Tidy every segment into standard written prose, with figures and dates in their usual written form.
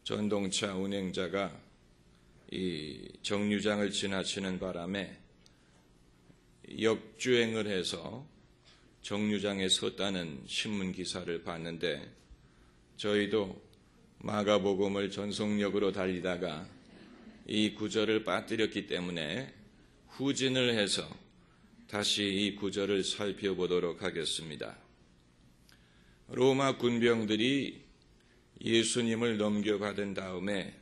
전동차 운행자가 이 정류장을 지나치는 바람에 역주행을 해서 정류장에 섰다는 신문 기사를 봤는데, 저희도 마가복음을 전속력으로 달리다가 이 구절을 빠뜨렸기 때문에 후진을 해서 다시 이 구절을 살펴보도록 하겠습니다. 로마 군병들이 예수님을 넘겨받은 다음에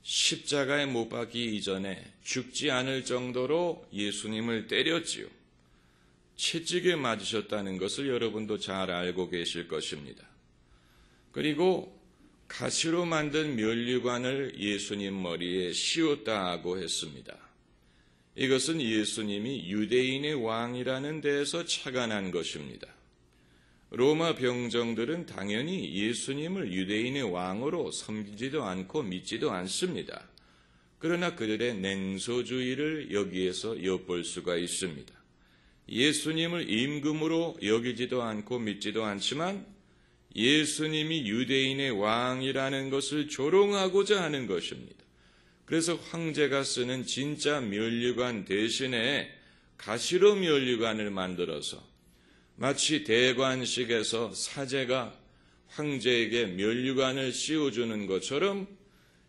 십자가에 못 박기 이전에 죽지 않을 정도로 예수님을 때렸지요. 채찍에 맞으셨다는 것을 여러분도 잘 알고 계실 것입니다. 그리고 가시로 만든 면류관을 예수님 머리에 씌웠다고 했습니다. 이것은 예수님이 유대인의 왕이라는 데에서 착안한 것입니다. 로마 병정들은 당연히 예수님을 유대인의 왕으로 섬기지도 않고 믿지도 않습니다. 그러나 그들의 냉소주의를 여기에서 엿볼 수가 있습니다. 예수님을 임금으로 여기지도 않고 믿지도 않지만 예수님이 유대인의 왕이라는 것을 조롱하고자 하는 것입니다. 그래서 황제가 쓰는 진짜 면류관 대신에 가시로 면류관을 만들어서 마치 대관식에서 사제가 황제에게 면류관을 씌워주는 것처럼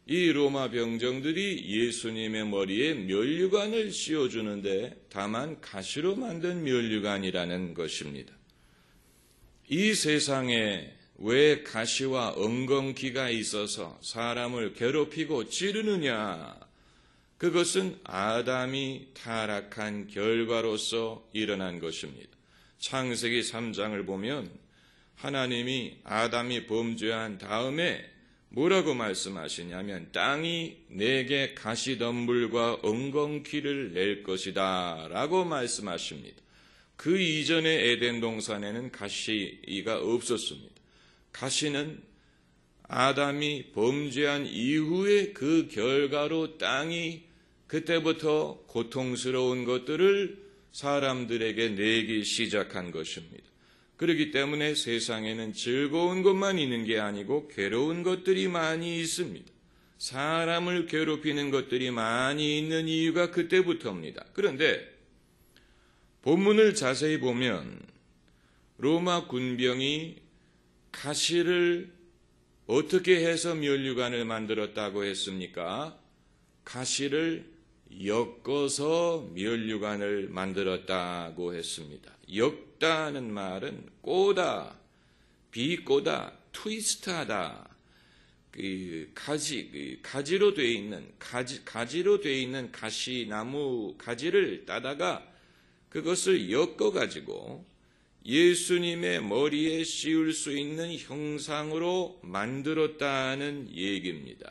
이 로마 병정들이 예수님의 머리에 면류관을 씌워주는데 다만 가시로 만든 면류관이라는 것입니다. 이 세상에 왜 가시와 엉겅퀴가 있어서 사람을 괴롭히고 찌르느냐? 그것은 아담이 타락한 결과로서 일어난 것입니다. 창세기 3장을 보면 하나님이 아담이 범죄한 다음에 뭐라고 말씀하시냐면 땅이 내게 가시덤불과 엉겅퀴를 낼 것이다 라고 말씀하십니다. 그 이전의 에덴 동산에는 가시가 없었습니다. 가시는 아담이 범죄한 이후에 그 결과로 땅이 그때부터 고통스러운 것들을 사람들에게 내기 시작한 것입니다. 그렇기 때문에 세상에는 즐거운 것만 있는 게 아니고 괴로운 것들이 많이 있습니다. 사람을 괴롭히는 것들이 많이 있는 이유가 그때부터입니다. 그런데 본문을 자세히 보면 로마 군병이 가시를 어떻게 해서 면류관을 만들었다고 했습니까? 가시를 엮어서 면류관을 만들었다고 했습니다. 엮다는 말은 꼬다, 비꼬다, 트위스트하다. 가지로 되어 있는 가시나무 가지를 따다가 그것을 엮어가지고 예수님의 머리에 씌울 수 있는 형상으로 만들었다는 얘기입니다.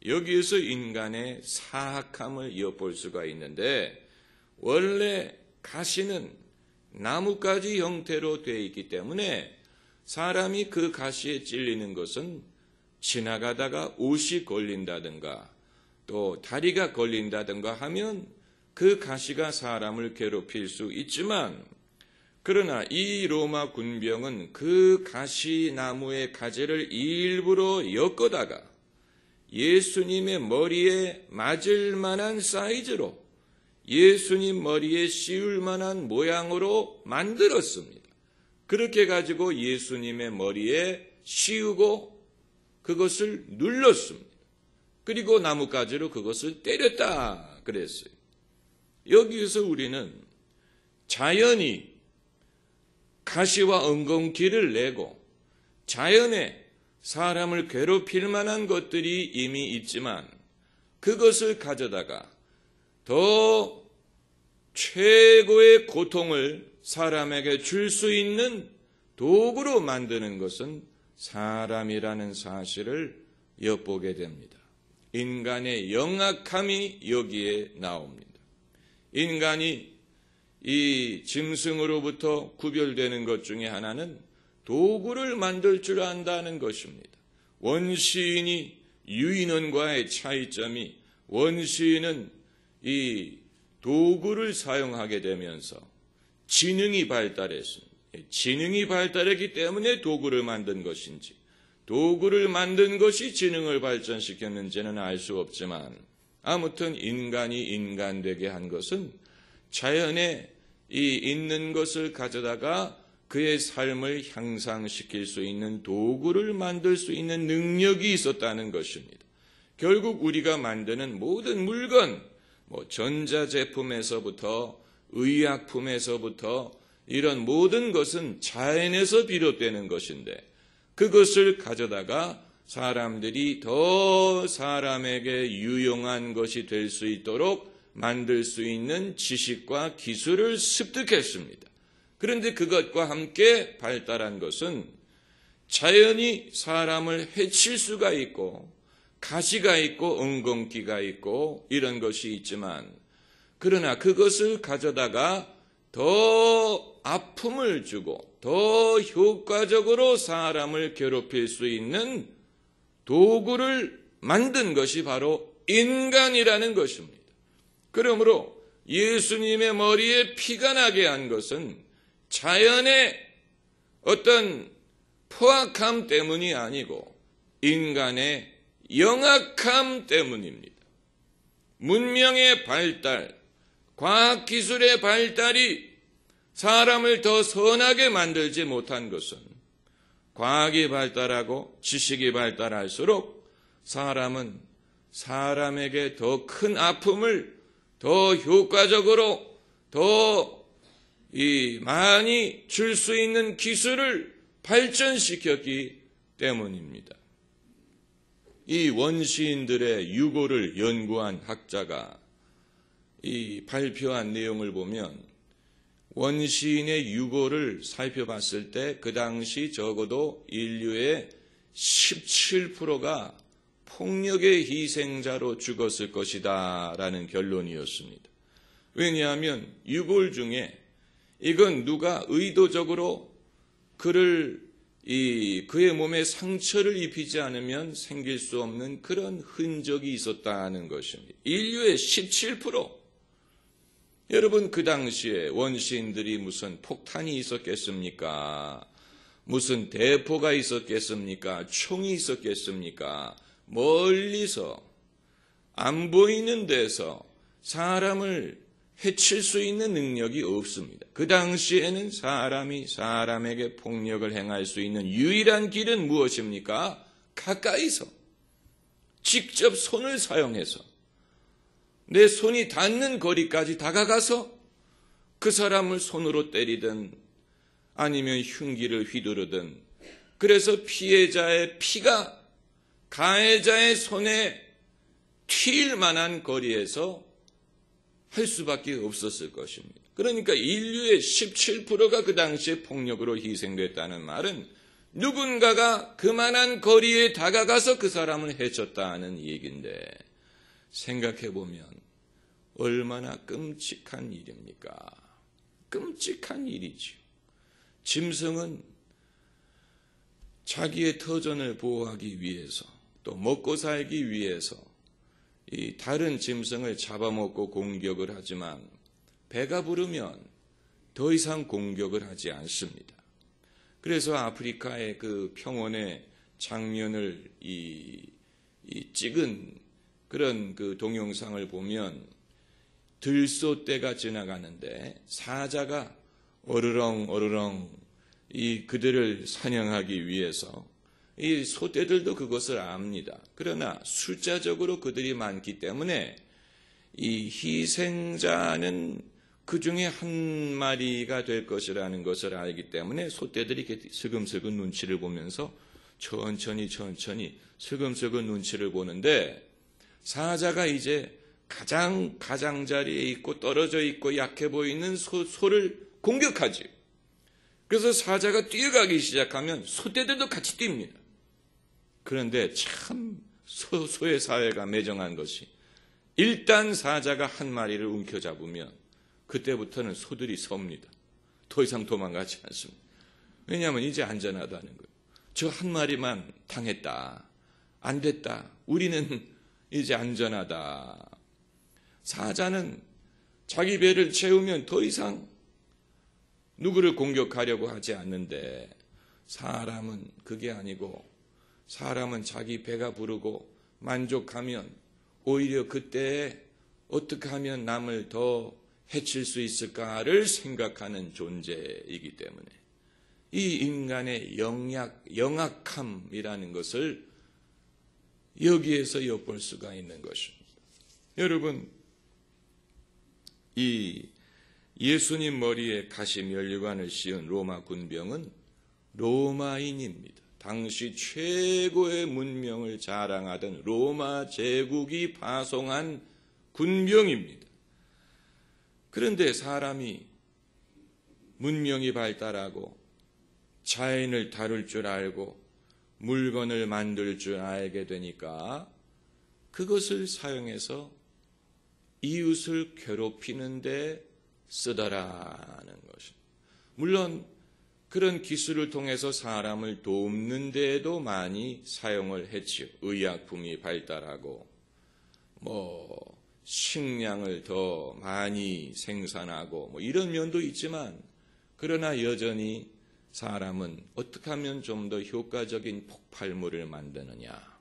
여기에서 인간의 사악함을 엿볼 수가 있는데, 원래 가시는 나뭇가지 형태로 되어 있기 때문에 사람이 그 가시에 찔리는 것은 지나가다가 옷이 걸린다든가 또 다리가 걸린다든가 하면 그 가시가 사람을 괴롭힐 수 있지만, 그러나 이 로마 군병은 그 가시나무의 가지를 일부러 엮어다가 예수님의 머리에 맞을 만한 사이즈로 예수님 머리에 씌울 만한 모양으로 만들었습니다. 그렇게 가지고 예수님의 머리에 씌우고 그것을 눌렀습니다. 그리고 나뭇가지로 그것을 때렸다 그랬어요. 여기에서 우리는 자연이 가시와 엉겅퀴를 내고 자연에 사람을 괴롭힐 만한 것들이 이미 있지만 그것을 가져다가 더 최고의 고통을 사람에게 줄 수 있는 도구로 만드는 것은 사람이라는 사실을 엿보게 됩니다. 인간의 영악함이 여기에 나옵니다. 인간이 이 짐승으로부터 구별되는 것 중에 하나는 도구를 만들 줄 안다는 것입니다. 원시인이 유인원과의 차이점이, 원시인은 이 도구를 사용하게 되면서 지능이 발달했습니다. 지능이 발달했기 때문에 도구를 만든 것인지, 도구를 만든 것이 지능을 발전시켰는지는 알 수 없지만 아무튼 인간이 인간되게 한 것은 자연에 이 있는 것을 가져다가 그의 삶을 향상시킬 수 있는 도구를 만들 수 있는 능력이 있었다는 것입니다. 결국 우리가 만드는 모든 물건, 전자제품에서부터 의약품에서부터 이런 모든 것은 자연에서 비롯되는 것인데 그것을 가져다가 사람들이 더 사람에게 유용한 것이 될 수 있도록 만들 수 있는 지식과 기술을 습득했습니다. 그런데 그것과 함께 발달한 것은 자연이 사람을 해칠 수가 있고 가시가 있고 엉겅퀴가 있고 이런 것이 있지만 그러나 그것을 가져다가 더 아픔을 주고 더 효과적으로 사람을 괴롭힐 수 있는 도구를 만든 것이 바로 인간이라는 것입니다. 그러므로 예수님의 머리에 피가 나게 한 것은 자연의 어떤 포악함 때문이 아니고 인간의 영악함 때문입니다. 문명의 발달, 과학기술의 발달이 사람을 더 선하게 만들지 못한 것은 과학이 발달하고 지식이 발달할수록 사람은 사람에게 더 큰 아픔을 더 효과적으로 더 많이 줄 수 있는 기술을 발전시켰기 때문입니다. 이 원시인들의 유고를 연구한 학자가 이 발표한 내용을 보면 원시인의 유고를 살펴봤을 때 그 당시 적어도 인류의 17%가 폭력의 희생자로 죽었을 것이다 라는 결론이었습니다. 왜냐하면 유골 중에 이건 누가 의도적으로 그의 몸에 상처를 입히지 않으면 생길 수 없는 그런 흔적이 있었다는 것입니다. 인류의 17%. 여러분 그 당시에 원시인들이 무슨 폭탄이 있었겠습니까? 무슨 대포가 있었겠습니까? 총이 있었겠습니까? 멀리서 안 보이는 데서 사람을 해칠 수 있는 능력이 없습니다. 그 당시에는 사람이 사람에게 폭력을 행할 수 있는 유일한 길은 무엇입니까? 가까이서 직접 손을 사용해서 내 손이 닿는 거리까지 다가가서 그 사람을 손으로 때리든 아니면 흉기를 휘두르든 그래서 피해자의 피가 가해자의 손에 튈 만한 거리에서 할 수밖에 없었을 것입니다. 그러니까 인류의 17%가 그 당시에 폭력으로 희생됐다는 말은 누군가가 그만한 거리에 다가가서 그 사람을 해쳤다는 얘기인데 생각해보면 얼마나 끔찍한 일입니까? 끔찍한 일이지요. 짐승은 자기의 터전을 보호하기 위해서 또 먹고 살기 위해서 이 다른 짐승을 잡아먹고 공격을 하지만 배가 부르면 더 이상 공격을 하지 않습니다. 그래서 아프리카의 그 평원의 장면을 찍은 그런 그 동영상을 보면 들소떼가 지나가는데 사자가 어르렁 그들을 사냥하기 위해서 이 소떼들도 그것을 압니다. 그러나 숫자적으로 그들이 많기 때문에 이 희생자는 그 중에 한 마리가 될 것이라는 것을 알기 때문에 소떼들이 이렇게 슬금슬금 눈치를 보면서 천천히 슬금슬금 눈치를 보는데 사자가 이제 가장 가장자리에 있고 떨어져 있고 약해 보이는 소를 공격하지. 그래서 사자가 뛰어가기 시작하면 소떼들도 같이 뜁니다. 그런데 참 소의 사회가 매정한 것이 일단 사자가 한 마리를 움켜잡으면 그때부터는 소들이 섭니다. 더 이상 도망가지 않습니다. 왜냐하면 이제 안전하다는 거예요. 저 한 마리만 당했다. 안 됐다. 우리는 이제 안전하다. 사자는 자기 배를 채우면 더 이상 누구를 공격하려고 하지 않는데 사람은 그게 아니고 사람은 자기 배가 부르고 만족하면 오히려 그때에 어떻게 하면 남을 더 해칠 수 있을까를 생각하는 존재이기 때문에 이 인간의 영악함이라는 것을 여기에서 엿볼 수가 있는 것입니다. 여러분, 이 예수님 머리에 가시 면류관을 씌운 로마 군병은 로마인입니다. 당시 최고의 문명을 자랑하던 로마 제국이 파송한 군병입니다. 그런데 사람이 문명이 발달하고 자연을 다룰 줄 알고 물건을 만들 줄 알게 되니까 그것을 사용해서 이웃을 괴롭히는 데 쓰더라는 것입니다. 물론 그런 기술을 통해서 사람을 돕는 데에도 많이 사용을 했지요. 의약품이 발달하고 식량을 더 많이 생산하고 이런 면도 있지만, 그러나 여전히 사람은 어떻게 하면 좀 더 효과적인 폭발물을 만드느냐,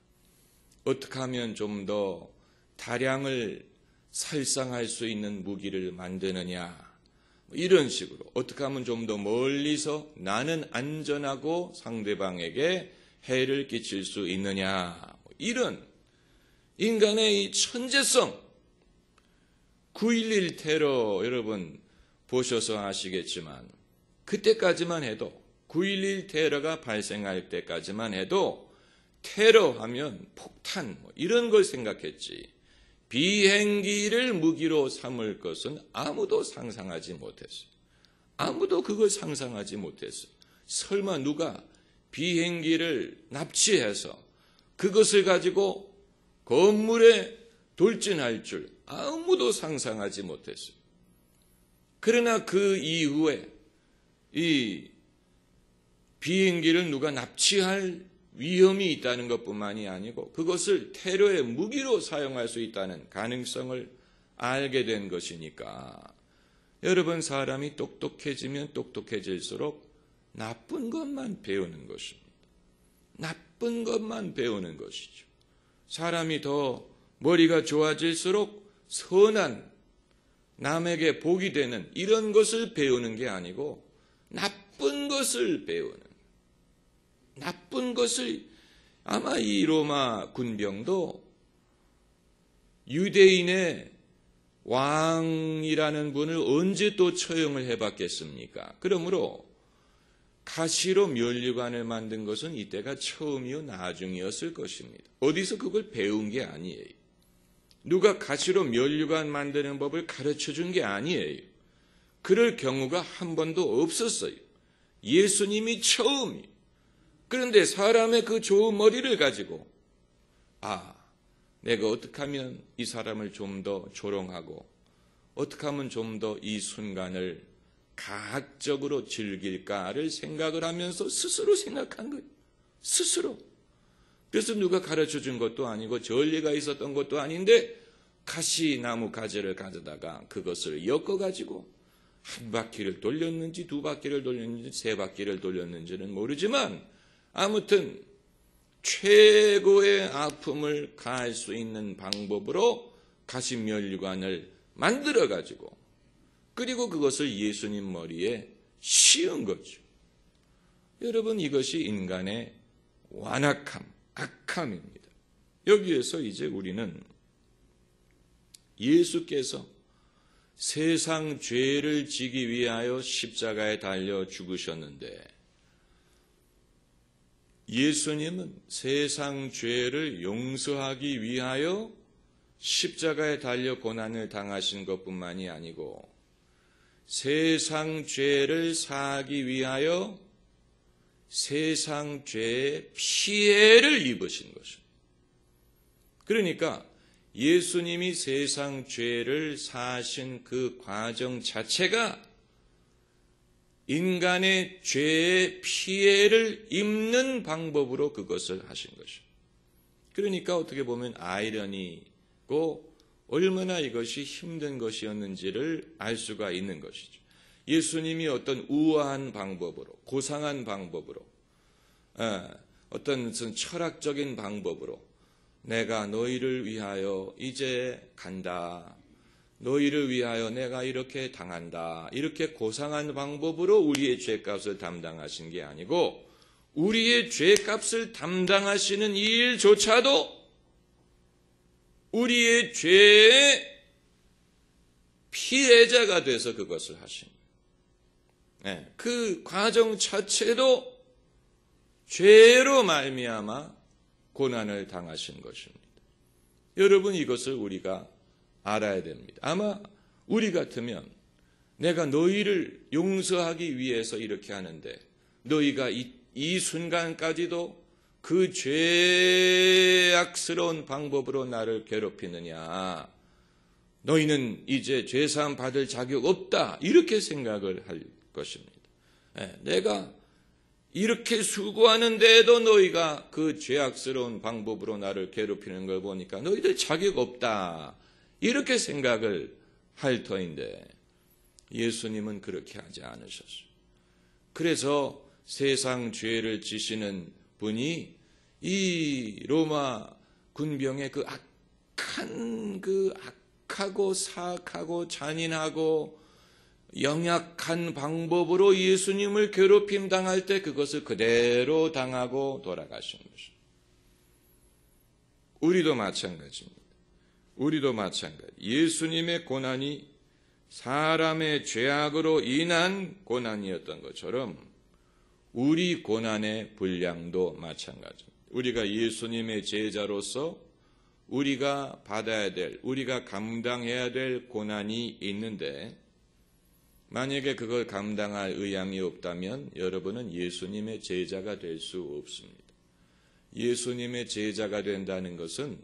어떻게 하면 좀 더 다량을 살상할 수 있는 무기를 만드느냐, 이런 식으로 어떻게 하면 좀 더 멀리서 나는 안전하고 상대방에게 해를 끼칠 수 있느냐, 이런 인간의 이 천재성. 9.11 테러 여러분 보셔서 아시겠지만, 그때까지만 해도 9.11 테러가 발생할 때까지만 해도 테러하면 폭탄 이런 걸 생각했지, 비행기를 무기로 삼을 것은 아무도 상상하지 못했어요. 아무도 그걸 상상하지 못했어요. 설마 누가 비행기를 납치해서 그것을 가지고 건물에 돌진할 줄 아무도 상상하지 못했어요. 그러나 그 이후에 이 비행기를 누가 납치할 위험이 있다는 것뿐만이 아니고 그것을 테러의 무기로 사용할 수 있다는 가능성을 알게 된 것이니까, 여러분, 사람이 똑똑해지면 똑똑해질수록 나쁜 것만 배우는 것입니다. 나쁜 것만 배우는 것이죠. 사람이 더 머리가 좋아질수록 선한, 남에게 복이 되는 이런 것을 배우는 게 아니고 나쁜 것을 배우는, 나쁜 것을, 아마 이 로마 군병도 유대인의 왕이라는 분을 언제 또 처형을 해봤겠습니까? 그러므로 가시로 면류관을 만든 것은 이때가 처음이요 나중이었을 것입니다. 어디서 그걸 배운 게 아니에요. 누가 가시로 면류관 만드는 법을 가르쳐준 게 아니에요. 그럴 경우가 한 번도 없었어요. 예수님이 처음이에요. 그런데 사람의 그 좋은 머리를 가지고 내가 어떻게 하면 이 사람을 좀 더 조롱하고 어떻게 하면 좀 더 이 순간을 가학적으로 즐길까를 생각을 하면서 스스로 생각한 거예요. 스스로. 그래서 누가 가르쳐준 것도 아니고 전례가 있었던 것도 아닌데 가시나무 가지를 가져다가 그것을 엮어가지고 한 바퀴를 돌렸는지 두 바퀴를 돌렸는지 세 바퀴를 돌렸는지는 모르지만 아무튼 최고의 아픔을 가할 수 있는 방법으로 가시면류관을 만들어가지고 그리고 그것을 예수님 머리에 씌운 거죠. 여러분, 이것이 인간의 완악함, 악함입니다. 여기에서 이제 우리는 예수께서 세상 죄를 지기 위하여 십자가에 달려 죽으셨는데, 예수님은 세상 죄를 용서하기 위하여 십자가에 달려 고난을 당하신 것뿐만이 아니고 세상 죄를 사하기 위하여 세상 죄의 피해를 입으신 것입니다. 그러니까 예수님이 세상 죄를 사하신 그 과정 자체가 인간의 죄의 피해를 입는 방법으로 그것을 하신 것이죠. 그러니까 어떻게 보면 아이러니고 얼마나 이것이 힘든 것이었는지를 알 수가 있는 것이죠. 예수님이 어떤 우아한 방법으로, 고상한 방법으로, 어떤 철학적인 방법으로 내가 너희를 위하여 이제 간다. 너희를 위하여 내가 이렇게 당한다. 이렇게 고상한 방법으로 우리의 죄값을 담당하신 게 아니고 우리의 죄값을 담당하시는 이 일조차도 우리의 죄의 피해자가 돼서 그것을 하신 거예요. 그 과정 자체도 죄로 말미암아 고난을 당하신 것입니다. 여러분 이것을 우리가 알아야 됩니다. 아마 우리 같으면 내가 너희를 용서하기 위해서 이렇게 하는데 너희가 이 순간까지도 그 죄악스러운 방법으로 나를 괴롭히느냐. 너희는 이제 죄사함 받을 자격 없다. 이렇게 생각을 할 것입니다. 내가 이렇게 수고하는데도 너희가 그 죄악스러운 방법으로 나를 괴롭히는 걸 보니까 너희들 자격 없다. 이렇게 생각을 할 터인데 예수님은 그렇게 하지 않으셨어요. 그래서 세상 죄를 지시는 분이 이 로마 군병의 그 악하고 사악하고 잔인하고 영약한 방법으로 예수님을 괴롭힘 당할 때 그것을 그대로 당하고 돌아가신 것입니다. 우리도 마찬가지입니다. 우리도 마찬가지. 예수님의 고난이 사람의 죄악으로 인한 고난이었던 것처럼 우리 고난의 분량도 마찬가지입니다. 우리가 예수님의 제자로서 우리가 받아야 될, 우리가 감당해야 될 고난이 있는데 만약에 그걸 감당할 의향이 없다면 여러분은 예수님의 제자가 될 수 없습니다. 예수님의 제자가 된다는 것은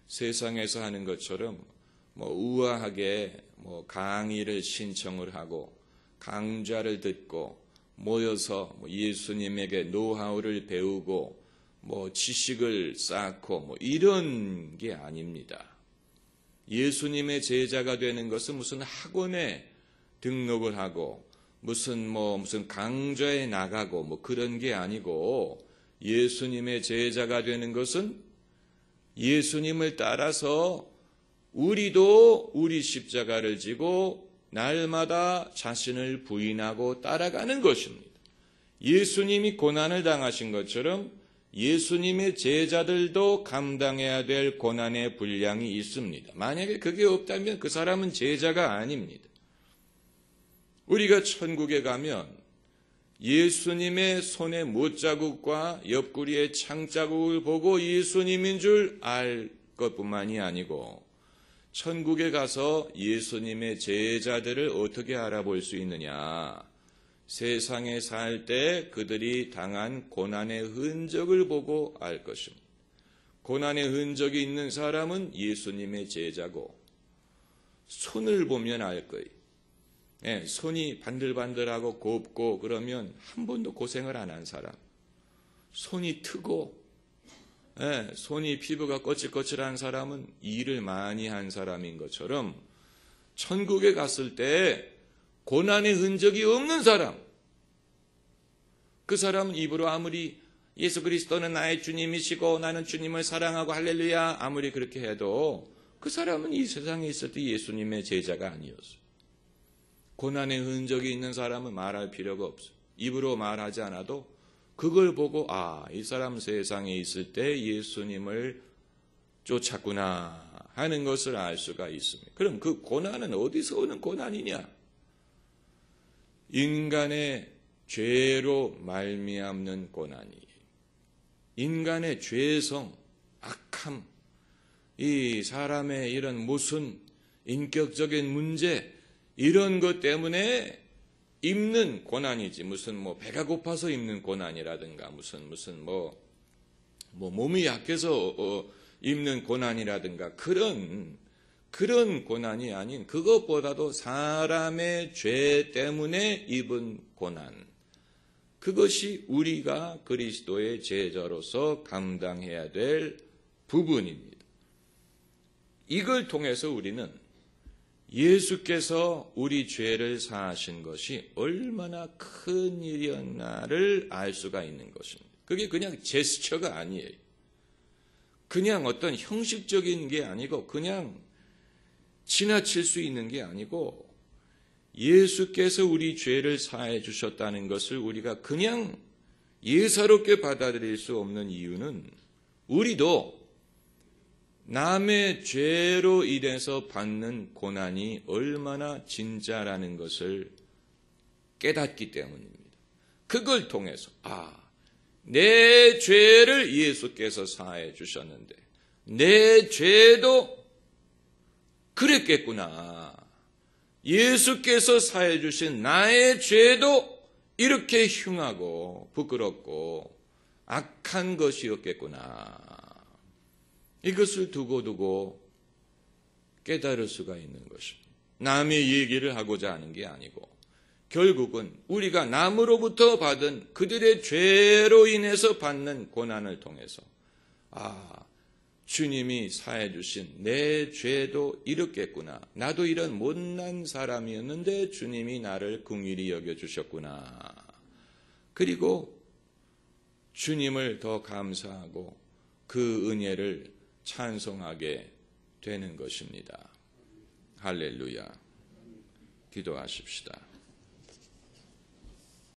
세상에서 하는 것처럼 우아하게 강의를 신청을 하고 강좌를 듣고 모여서 예수님에게 노하우를 배우고 지식을 쌓고 이런 게 아닙니다. 예수님의 제자가 되는 것은 무슨 학원에 등록을 하고 무슨 강좌에 나가고 그런 게 아니고 예수님의 제자가 되는 것은 예수님을 따라서 우리도 우리 십자가를 지고 날마다 자신을 부인하고 따라가는 것입니다. 예수님이 고난을 당하신 것처럼 예수님의 제자들도 감당해야 될 고난의 분량이 있습니다. 만약에 그게 없다면 그 사람은 제자가 아닙니다. 우리가 천국에 가면 예수님의 손의 못자국과 옆구리의 창자국을 보고 예수님인 줄 알 것뿐만이 아니고 천국에 가서 예수님의 제자들을 어떻게 알아볼 수 있느냐. 세상에 살 때 그들이 당한 고난의 흔적을 보고 알 것입니다. 고난의 흔적이 있는 사람은 예수님의 제자고 손을 보면 알 거예요. 손이 반들반들하고 곱고 그러면 한 번도 고생을 안 한 사람. 손이 트고 손이 피부가 거칠거칠한 사람은 일을 많이 한 사람인 것처럼 천국에 갔을 때 고난의 흔적이 없는 사람, 그 사람은 입으로 아무리 예수 그리스도는 나의 주님이시고 나는 주님을 사랑하고 할렐루야 아무리 그렇게 해도 그 사람은 이 세상에 있을 때 예수님의 제자가 아니었어요. 고난의 흔적이 있는 사람은 말할 필요가 없어요. 입으로 말하지 않아도 그걸 보고 이 사람 세상에 있을 때 예수님을 쫓았구나 하는 것을 알 수가 있습니다. 그럼 그 고난은 어디서 오는 고난이냐? 인간의 죄로 말미암는 고난이에요. 인간의 죄성, 악함, 이 사람의 이런 무슨 인격적인 문제 이런 것 때문에 입는 고난이지 무슨 배가 고파서 입는 고난이라든가 무슨 몸이 약해서 입는 고난이라든가 그런 고난이 아닌 그것보다도 사람의 죄 때문에 입은 고난, 그것이 우리가 그리스도의 제자로서 감당해야 될 부분입니다. 이걸 통해서 우리는 예수께서 우리 죄를 사하신 것이 얼마나 큰 일이었나를 알 수가 있는 것입니다. 그게 그냥 제스처가 아니에요. 그냥 어떤 형식적인 게 아니고 그냥 지나칠 수 있는 게 아니고 예수께서 우리 죄를 사해 주셨다는 것을 우리가 그냥 예사롭게 받아들일 수 없는 이유는 우리도 남의 죄로 인해서 받는 고난이 얼마나 진짜라는 것을 깨닫기 때문입니다. 그걸 통해서 내 죄를 예수께서 사해 주셨는데 내 죄도 그랬겠구나. 예수께서 사해 주신 나의 죄도 이렇게 흉하고 부끄럽고 악한 것이었겠구나. 이것을 두고두고 깨달을 수가 있는 것입니다. 남의 얘기를 하고자 하는 게 아니고 결국은 우리가 남으로부터 받은 그들의 죄로 인해서 받는 고난을 통해서 주님이 사해 주신 내 죄도 이렇겠구나. 나도 이런 못난 사람이었는데 주님이 나를 긍휼히 여겨주셨구나. 그리고 주님을 더 감사하고 그 은혜를 찬송하게 되는 것입니다. 할렐루야. 기도하십시다.